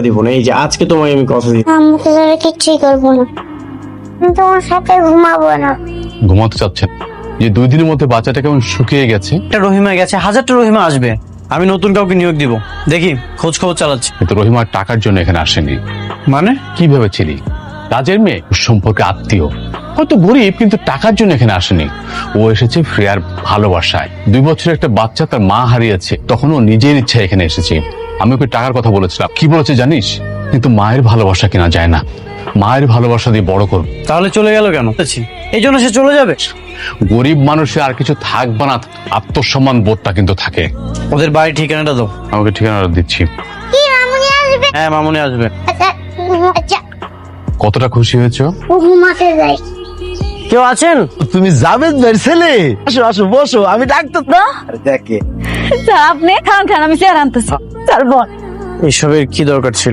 দিব না। এই যে আজকে তোমায় আমি কথা দিই, আমাকে ধরে কিচ্ছুই করবো না, আমি তোমার সাথে ঘুমাবো না। ঘুমাতে চাচ্ছেন যে 2 দিনের মধ্যে বাচ্চাটা কেমন শুকিয়ে গেছে। একটা রহিমা গেছে, 1000টা রহিমা আসবে। আমি নতুন কাউকে নিয়োগ দিব, দেখি খোঁজ খবর চালাচ্ছি। কিন্তু রহিমার টাকার জন্য এখানে আসেনি। মানে কি ভেবেছিলি কাজের মেয়ে সম্পর্কে আত্মীয়, হয়তো গরিব কিন্তু টাকার জন্য এখানে আসেনি। ও এসেছে ফ্রেয়ার ভালোবাসায়। 2 বছরের একটা বাচ্চা তার মা হারিয়েছে, তখন ও নিজের ইচ্ছায় এখানে এসেছে। আমি ওকে টাকার কথা বলেছিলাম, কি বলেছে জানিস? কিন্তু মায়ের ভালোবাসা কিনা যায় না, মায়ের ভালোবাসা দিয়ে বড় করব। তাহলে চলে গেল কেন? এই জন্য সে চলে যাবে? গরিব মানুষের আর কিছু থাকবে না, আত্মসম্মান বোধটা কিন্তু থাকে। ওদের বাড়ি ঠিকানাটা দাও। আমাকে ঠিকানাটা দিচ্ছি। কি মামুনি আসবে? হ্যাঁ, মামুনি আসবে। আচ্ছা আচ্ছা, কতটা খুশি হয়েছো? ঘুমাতে যাই। কেউ আছেন? তুমি জাভেদ ভাইয়ের ছেলে? আসো আসো বসো, আমি ডাক্তার। দেখে স্যার আপনি খান খান, আমি চেয়ার আনতেছি। স্যার বল। এসবের কি দরকার ছিল?